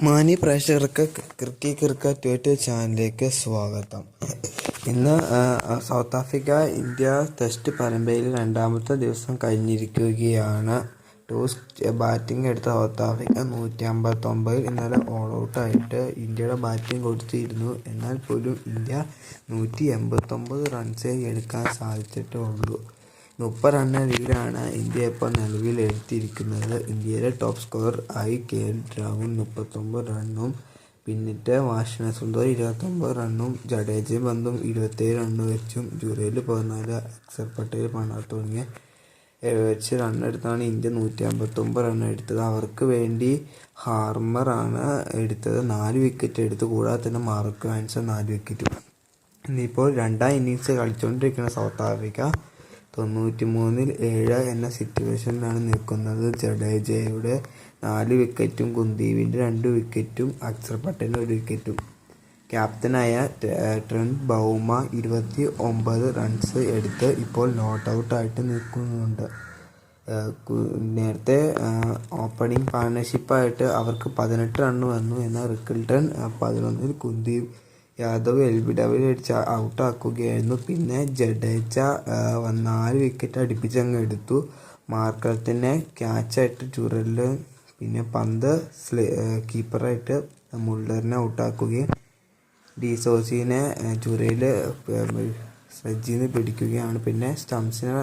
മാന്യ പ്രേക്ഷകർക്ക് cricket YouTube ചാനലിലേക്ക് സ്വാഗതം. ഇന്ന് സൗത്ത് ആഫ്രിക്ക ഇന്ത്യ ടെസ്റ്റ് പരമ്പരയിൽ രണ്ടാമത്തെ ദിവസം കഴിഞ്ഞിരിക്കുകയാണ്. ടോസ് ബാറ്റിംഗ് എടുത്ത സൗത്ത് ആഫ്രിക്ക 159 ഇന്നലെ ഓൾ ഔട്ടായിട്ട് ഇന്ത്യയുടെ ബാറ്റിംഗ് കൊടുത്തിരുന്നു. എന്നാൽ പോലും ഇന്ത്യ 189 റൺസേ എടുക്കാൻ സാധിച്ചിട്ടുള്ളൂ. 30 റണ്ണ് ലീഡാണ് ഇന്ത്യ ഇപ്പോൾ നിലവിൽ എടുത്തിരിക്കുന്നത്. ഇന്ത്യയിലെ ടോപ്പ് സ്കോറർ ആയി KL രാഹുൽ 39 റണ്ണും, പിന്നിട്ട് വാഷിംഗ്ടൺ സുന്ദർ 29 റണ്ണും, ജഡേജയും പന്തും 27 റണ്ണ് വെച്ചും, ജുറേൽ 14, അക്സർ പട്ടേൽ 16 തുടങ്ങിയ വെച്ച് റണ്ണെടുത്താണ് ഇന്ത്യ 159 റണ്ണ് എടുത്തത്. അവർക്ക് വേണ്ടി ഹാർമർ ആണ് എടുത്തത്, 4 വിക്കറ്റ് എടുത്തു. കൂടാതെ തന്നെ മാർക്ക് വാൻസ് 4 വിക്കറ്റും. ഇനിയിപ്പോൾ രണ്ടാം ഇന്നിങ്സ് കളിച്ചുകൊണ്ടിരിക്കുന്ന സൗത്ത് ആഫ്രിക്ക 93-7 എന്ന സിറ്റുവേഷനിലാണ് നിൽക്കുന്നത്. ജഡേജയുടെ 4 വിക്കറ്റും, കുൽദീപിൻ്റെ 2 വിക്കറ്റും, അക്സർ പട്ടേലിന് 1 വിക്കറ്റും. ക്യാപ്റ്റനായ ട്രെന്റ് ബൗമ 29 റൺസ് എടുത്ത് ഇപ്പോൾ നോട്ട് ഔട്ടായിട്ട് നിൽക്കുന്നുണ്ട്. നേരത്തെ ഓപ്പണിംഗ് പാർട്ണർഷിപ്പായിട്ട് അവർക്ക് 18 റണ്ണ് വന്നു. എന്നാൽ റിക്കിൾട്ടൺ 11-ൽ കുൽദീപ് യാദവ് LBW അടിച്ച് ഔട്ടാക്കുകയായിരുന്നു. പിന്നെ ജഡേജ 4 വിക്കറ്റ് അടുപ്പിച്ചങ്ങ് എടുത്തു. മാർക്കറത്തിനെ ക്യാച്ചായിട്ട് ജുറലിൽ, പിന്നെ പന്ത് കീപ്പറായിട്ട് മുള്ളറിനെ ഔട്ടാക്കുകയും ഡിസോസിനെ ജുറയിൽ സ്ലെഡ്ജിന്ന് പിടിക്കുകയാണ്. പിന്നെ സ്റ്റംസിനെ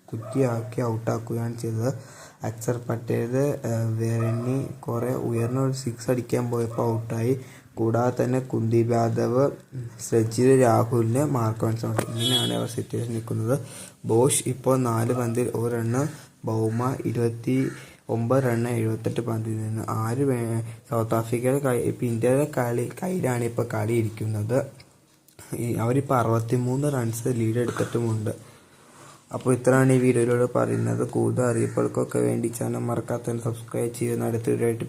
കുറ്റിയാക്കി ഔട്ടാക്കുകയാണ് ചെയ്തത്. അക്സർ പട്ടേൽ വെറിനി കുറേ ഉയർന്ന ഒരു 6 അടിക്കാൻ പോയപ്പോൾ ഔട്ടായി. കൂടാതെ തന്നെ കുൽദീപ് യാദവ് സ്ലെഡ്ജിൽ രാഹുലിന് മാർക്ക് വാൻസ് ഔട്ട്. ഇങ്ങനെയാണ് അവർ സിറ്റുവേഷൻ നിൽക്കുന്നത്. ബോഷ് ഇപ്പോൾ 4 പന്തിൽ 1 റണ്ണ്, ബൗമ 29 റണ്ണ് 78 പന്തിൽ നിന്ന്. സൗത്ത് ആഫ്രിക്കയുടെ ഇപ്പം ഇന്ത്യയുടെ കയ്യിലാണ് ഇപ്പോൾ കളി ഇരിക്കുന്നത്. അവരിപ്പോൾ 63 റൺസ് ലീഡ് എടുത്തിട്ടുമുണ്ട്. അപ്പോൾ ഇത്രയാണ് ഈ വീഡിയോയിലൂടെ പറയുന്നത്. കൂടുതൽ അറിയിപ്പുകൾക്കൊക്കെ വേണ്ടി ചാനൽ മറക്കാത്തതിന് സബ്സ്ക്രൈബ് ചെയ്യുന്ന അടുത്ത വീഡിയോ ആയിട്ട്